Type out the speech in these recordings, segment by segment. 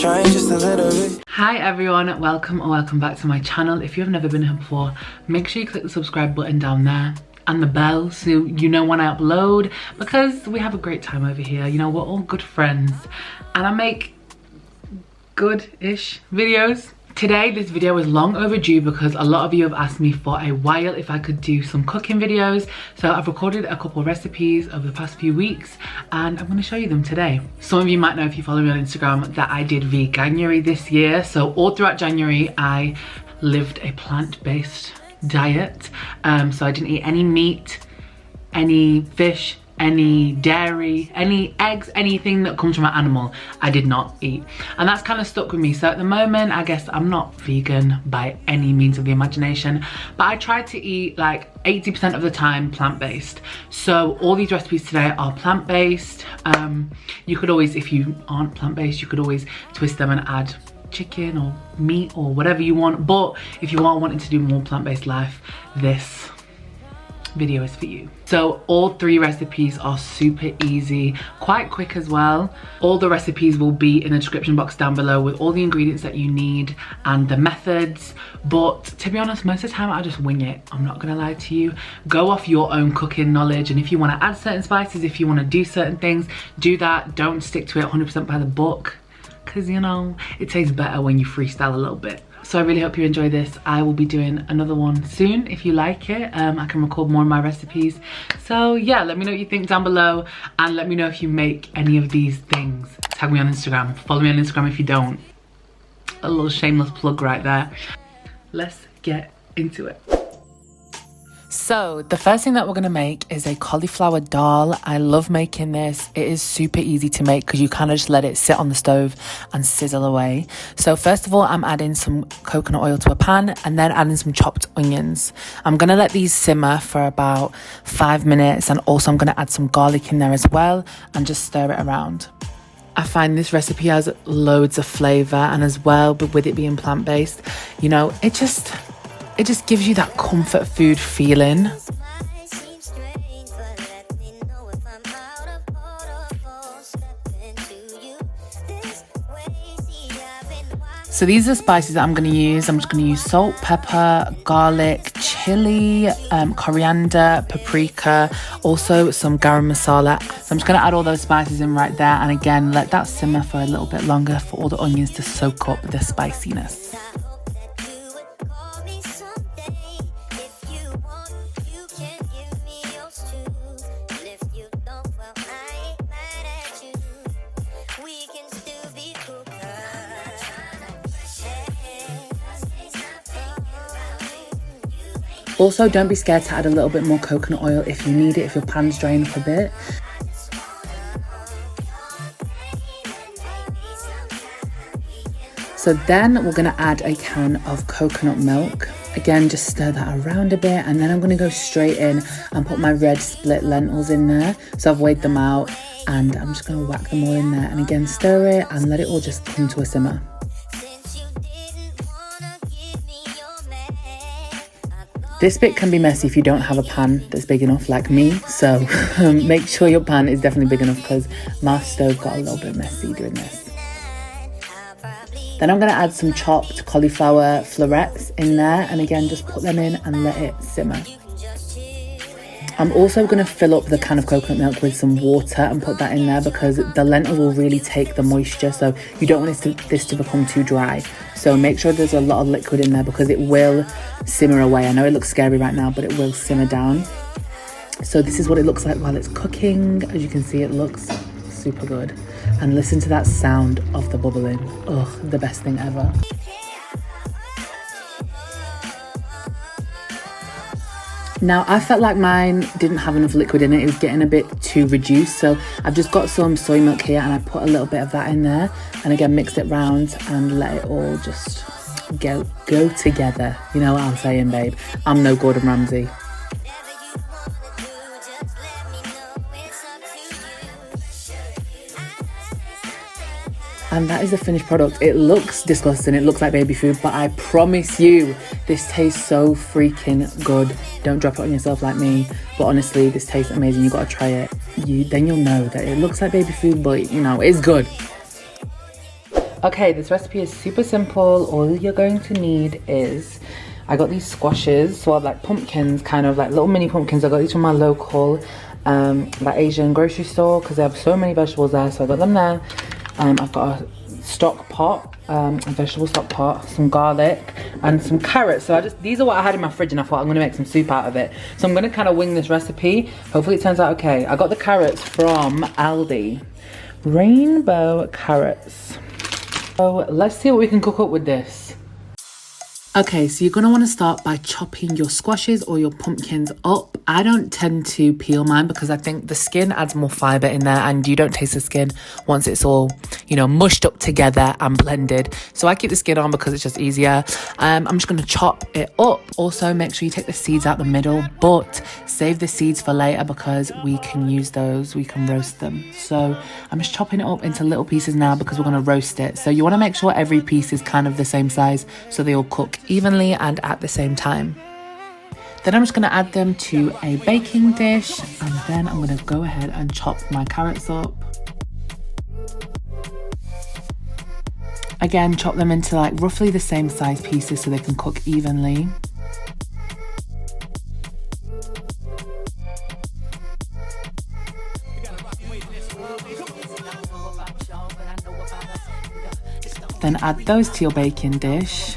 trying just a little bit. Hi everyone, welcome back to my channel. If you've never been here before, make sure you click the subscribe button down there and the bell so you know when I upload, because we have a great time over here. You know, we're all good friends and I make good-ish videos. Today, this video is long overdue because a lot of you have asked me for a while if I could do some cooking videos. So I've recorded a couple of recipes over the past few weeks and I'm going to show you them today. Some of you might know if you follow me on Instagram that I did Veganuary this year. So all throughout January, I lived a plant-based diet. So I didn't eat any meat, any fish, any dairy, any eggs, anything that comes from an animal, I did not eat. And that's kind of stuck with me. So at the moment, I guess I'm not vegan by any means of the imagination, but I try to eat like 80% of the time plant-based. So all these recipes today are plant-based. You could always, if you aren't plant-based, you could always twist them and add chicken or meat or whatever you want. But if you are wanting to do more plant-based life, this video is for you. So all three recipes are super easy, quite quick as well. All the recipes will be in the description box down below with all the ingredients that you need and the methods. But to be honest, most of the time I just wing it. I'm not gonna lie to you. Go off your own cooking knowledge, and if you want to add certain spices, if you want to do certain things, do that. Don't stick to it 100% by the book, because you know it tastes better when you freestyle a little bit. So I really hope you enjoy this. I will be doing another one soon if you like it. I can record more of my recipes. So yeah, let me know what you think down below and let me know if you make any of these things. Tag me on Instagram. Follow me on Instagram if you don't. A little shameless plug right there. Let's get into it. So the first thing that we're gonna make is a cauliflower dal. I love making this. It is super easy to make because you kind of just let it sit on the stove and sizzle away. So first of all, I'm adding some coconut oil to a pan and then adding some chopped onions. I'm gonna let these simmer for about 5 minutes, and also I'm gonna add some garlic in there as well and just stir it around. I find this recipe has loads of flavor, and as well, but with it being plant-based, you know, it just gives you that comfort food feeling. So these are the spices that I'm going to use. I'm just going to use salt, pepper, garlic, chili, coriander, paprika, also some garam masala. So I'm just going to add all those spices in right there, and again let that simmer for a little bit longer for all the onions to soak up the spiciness. Also, don't be scared to add a little bit more coconut oil if you need it, if your pan's drying up a bit. So then we're going to add a can of coconut milk. Again, just stir that around a bit, and then I'm going to go straight in and put my red split lentils in there. So I've weighed them out and I'm just going to whack them all in there, and again stir it and let it all just come to a simmer. This bit can be messy if you don't have a pan that's big enough like me, so make sure your pan is definitely big enough, because my stove got a little bit messy doing this. Then I'm going to add some chopped cauliflower florets in there, and again just put them in and let it simmer. I'm also going to fill up the can of coconut milk with some water and put that in there, because the lentils will really take the moisture, so you don't want this to become too dry. So make sure there's a lot of liquid in there, because it will simmer away. I know it looks scary right now, but it will simmer down. So this is what it looks like while it's cooking. As you can see, it looks super good. And listen to that sound of the bubbling. Ugh, the best thing ever. Now, I felt like mine didn't have enough liquid in it. It was getting a bit too reduced. So I've just got some soy milk here and I put a little bit of that in there. And again, mixed it round and let it all just go together. You know what I'm saying, babe? I'm no Gordon Ramsay. And that is the finished product. It looks disgusting, it looks like baby food, but I promise you, this tastes so freaking good. Don't drop it on yourself like me, but honestly, this tastes amazing. You gotta try it. Then you'll know that it looks like baby food, but you know, it's good. Okay, this recipe is super simple. All you're going to need is, I got these squashes, so I have like pumpkins, kind of like little mini pumpkins. I got these from my local like Asian grocery store because they have so many vegetables there, so I got them there. I've got a stock pot, a vegetable stock pot, some garlic and some carrots. So these are what I had in my fridge, and I thought I'm gonna make some soup out of it. So I'm gonna kind of wing this recipe. Hopefully it turns out okay. I got the carrots from Aldi. Rainbow carrots. So let's see what we can cook up with this. Okay, so you're gonna wanna start by chopping your squashes or your pumpkins up. I don't tend to peel mine because I think the skin adds more fiber in there and you don't taste the skin once it's all, you know, mushed up together and blended. So I keep the skin on because it's just easier. I'm just gonna chop it up. Also, make sure you take the seeds out the middle, but save the seeds for later because we can use those, we can roast them. So I'm just chopping it up into little pieces now because we're gonna roast it. So you wanna make sure every piece is kind of the same size so they all cook evenly and at the same time. Then I'm just going to add them to a baking dish, and then I'm going to go ahead and chop my carrots up. Again, chop them into like roughly the same size pieces so they can cook evenly. Then add those to your baking dish.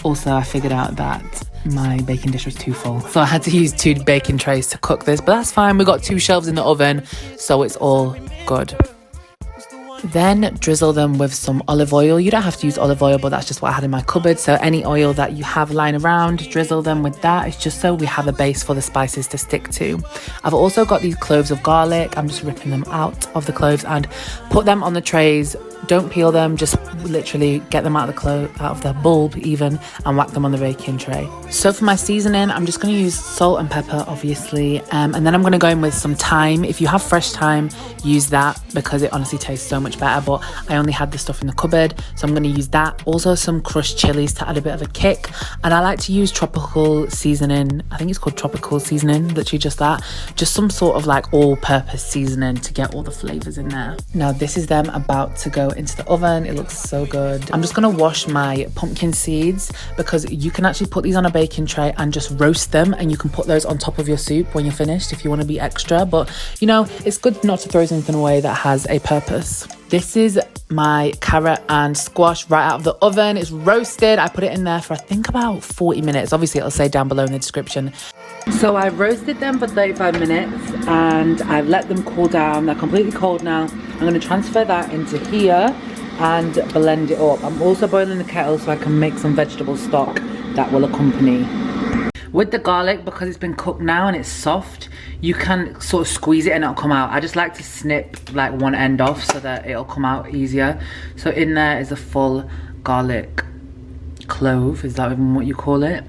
Also, I figured out that my baking dish was too full, so I had to use 2 baking trays to cook this, but that's fine. We got 2 shelves in the oven, so it's all good. Then drizzle them with some olive oil. You don't have to use olive oil, but that's just what I had in my cupboard. So any oil that you have lying around, drizzle them with that. It's just so we have a base for the spices to stick to. I've also got these cloves of garlic. I'm just ripping them out of the cloves and put them on the trays. Don't peel them, just literally get them out of the bulb even, and whack them on the baking tray. So for my seasoning, I'm just going to use salt and pepper, obviously, and then I'm going to go in with some thyme. If you have fresh thyme, use that because it honestly tastes so much better, but I only had the stuff in the cupboard, so I'm going to use that. Also some crushed chilies to add a bit of a kick, and I like to use tropical seasoning. I think it's called tropical seasoning, literally just that. Just some sort of like all-purpose seasoning to get all the flavors in there. Now this is them about to go into the oven. It looks so good. I'm just gonna wash my pumpkin seeds because you can actually put these on a baking tray and just roast them, and you can put those on top of your soup when you're finished if you want to be extra, but you know, it's good not to throw something away that has a purpose. This is my carrot and squash right out of the oven. It's roasted. I put it in there for I think about 40 minutes. Obviously it'll say down below in the description. So I roasted them for 35 minutes and I've let them cool down. They're completely cold now. I'm going to transfer that into here and blend it up. I'm also boiling the kettle so I can make some vegetable stock that will accompany. With the garlic, because it's been cooked now and it's soft, you can sort of squeeze it and it'll come out. I just like to snip like one end off so that it'll come out easier. So in there is a full garlic clove, is that even what you call it?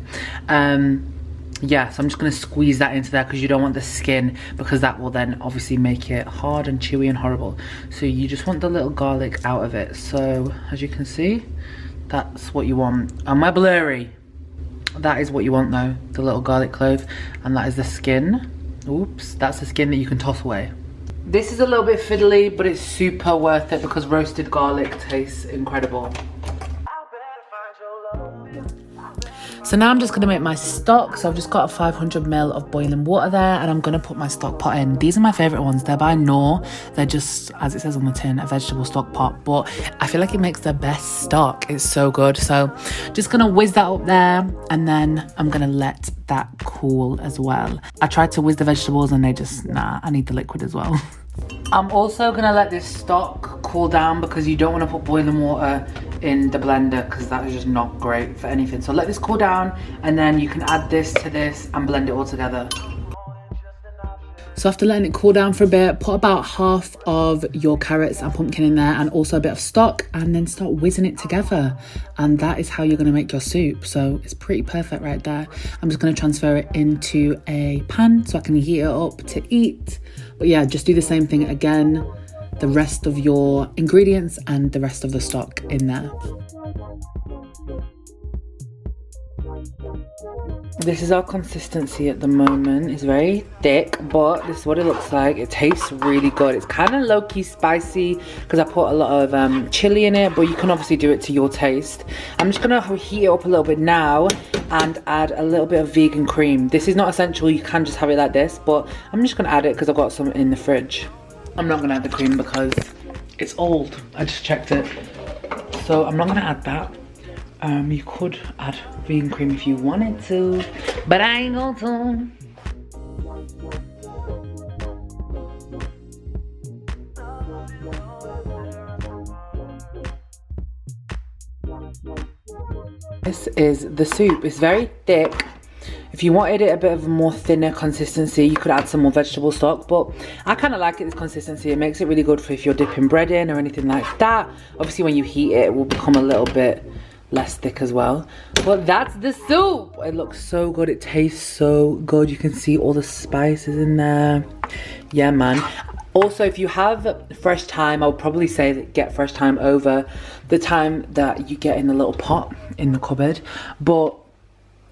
Yeah, so I'm just going to squeeze that into there because you don't want the skin, because that will then obviously make it hard and chewy and horrible. So you just want the little garlic out of it. So as you can see, that's what you want. Am I blurry? That is what you want though, the little garlic clove, and that is the skin. Oops, that's the skin that you can toss away. This is a little bit fiddly, but it's super worth it because roasted garlic tastes incredible. So now I'm just going to make my stock. So I've just got a 500 ml of boiling water there, and I'm going to put my stock pot in. These are my favourite ones. They're by Knorr. They're just, as it says on the tin, a vegetable stock pot. But I feel like it makes the best stock. It's so good. So just going to whiz that up there, and then I'm going to let that cool as well. I tried to whiz the vegetables and they just, nah, I need the liquid as well. I'm also going to let this stock cool down because you don't want to put boiling water in the blender because that is just not great for anything. So let this cool down and then you can add this to this and blend it all together. So after letting it cool down for a bit, put about half of your carrots and pumpkin in there and also a bit of stock, and then start whizzing it together. And that is how you're going to make your soup. So it's pretty perfect right there. I'm just going to transfer it into a pan so I can heat it up to eat. But yeah, just do the same thing again. The rest of your ingredients and the rest of the stock in there. This is our consistency at the moment. It's very thick, but this is what it looks like. It tastes really good. It's kind of low-key spicy because I put a lot of chili in it, but you can obviously do it to your taste. I'm just gonna heat it up a little bit now and add a little bit of vegan cream. This is not essential, you can just have it like this, but I'm just gonna add it because I've got some in the fridge. I'm not gonna add the cream because it's old. I just checked it. So I'm not gonna add that. You could add vegan cream if you wanted to, but I ain't going to. This is the soup. It's very thick. If you wanted it a bit of a more thinner consistency, you could add some more vegetable stock, but I kind of like it, this consistency. It makes it really good for if you're dipping bread in or anything like that. Obviously when you heat it, it will become a little bit less thick as well. But that's the soup. It looks so good. It tastes so good. You can see all the spices in there. Yeah, man. Also, if you have fresh thyme, I would probably say that get fresh thyme over the thyme that you get in the little pot in the cupboard. But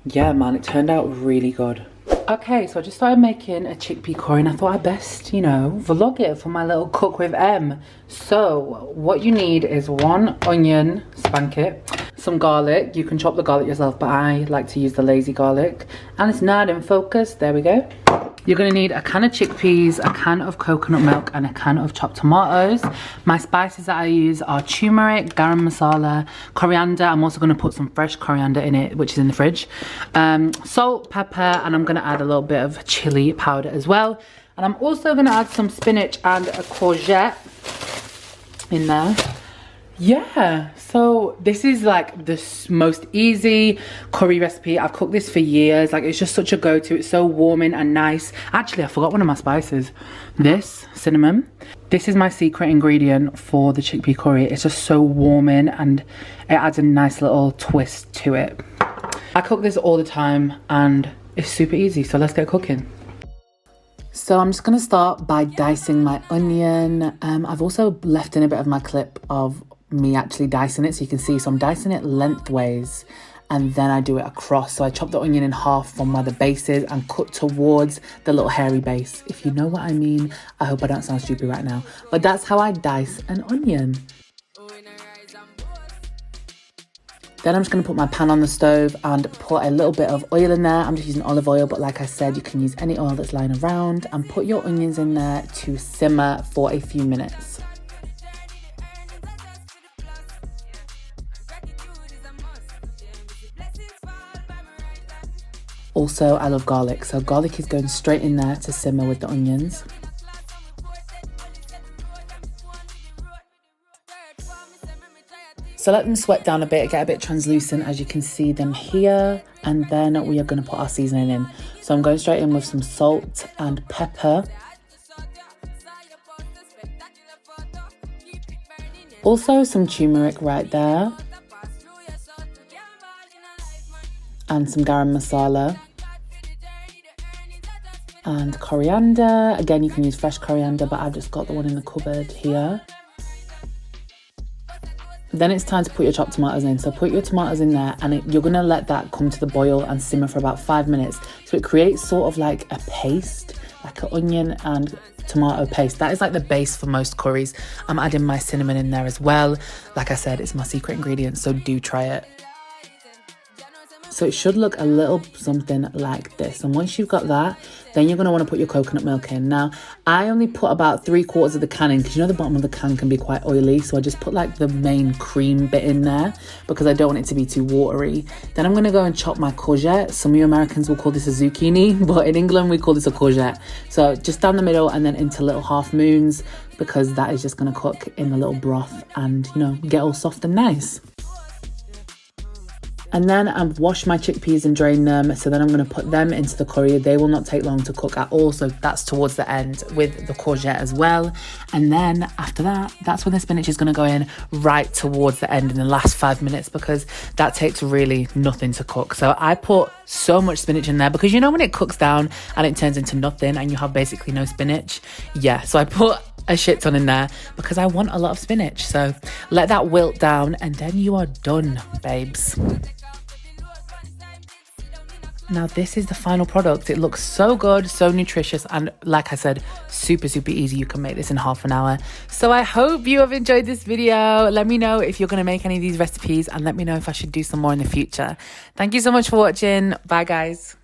yeah, man, it turned out really good. Okay, so I just started making a chickpea curry and I thought I'd best, you know, vlog it for my little cook with M. So what you need is 1 onion, spank it, some garlic. You can chop the garlic yourself, but I like to use the lazy garlic. And it's not in focus. There we go. You're gonna need a can of chickpeas, a can of coconut milk, and a can of chopped tomatoes. My spices that I use are turmeric, garam masala, coriander. I'm also gonna put some fresh coriander in it, which is in the fridge. Salt, pepper, and I'm gonna add a little bit of chili powder as well. And I'm also gonna add some spinach and a courgette in there. Yeah, so this is like the most easy curry recipe. I've cooked this for years. Like, it's just such a go-to. It's so warming and nice. Actually, I forgot one of my spices. This cinnamon. This is my secret ingredient for the chickpea curry. It's just so warming and it adds a nice little twist to it. I cook this all the time and it's super easy, so let's get cooking. So I'm just gonna start by dicing my onion. I've also left in a bit of my clip of me actually dicing it, so you can see. So I'm dicing it lengthways and then I do it across. So I chop the onion in half from where the base is and cut towards the little hairy base, if you know what I mean. I hope I don't sound stupid right now, but that's how I dice an onion. Then I'm just going to put my pan on the stove and put a little bit of oil in there. I'm just using olive oil, but like I said, you can use any oil that's lying around, and put your onions in there to simmer for a few minutes. Also, I love garlic, so garlic is going straight in there to simmer with the onions. So let them sweat down a bit, get a bit translucent, as you can see them here. And then we are going to put our seasoning in. So I'm going straight in with some salt and pepper. Also some turmeric right there. And some garam masala. And coriander. Again, you can use fresh coriander, but I've just got the one in the cupboard here. Then it's time to put your chopped tomatoes in. So put your tomatoes in there and you're going to let that come to the boil and simmer for about 5 minutes. So it creates sort of like a paste, like an onion and tomato paste. That is like the base for most curries. I'm adding my cinnamon in there as well. Like I said, it's my secret ingredient, so do try it. So it should look a little something like this. And once you've got that, then you're going to want to put your coconut milk in. Now, I only put about 3/4 of the can in because you know the bottom of the can can be quite oily. So I just put like the main cream bit in there because I don't want it to be too watery. Then I'm going to go and chop my courgette. Some of you Americans will call this a zucchini, but in England we call this a courgette. So just down the middle and then into little half moons, because that is just going to cook in the little broth and, you know, get all soft and nice. And then I've washed my chickpeas and drained them. So then I'm going to put them into the curry. They will not take long to cook at all. So that's towards the end with the courgette as well. And then after that, that's when the spinach is going to go in right towards the end in the last 5 minutes, because that takes really nothing to cook. So I put so much spinach in there because you know when it cooks down and it turns into nothing and you have basically no spinach? Yeah, so I put a shit ton in there because I want a lot of spinach. So let that wilt down and then you are done, babes. Now this is the final product. It looks so good, so nutritious, and like I said, super easy. You can make this in half an hour. So I hope you have enjoyed this video. Let me know if you're going to make any of these recipes, and let me know if I should do some more in the future. Thank you so much for watching. Bye guys.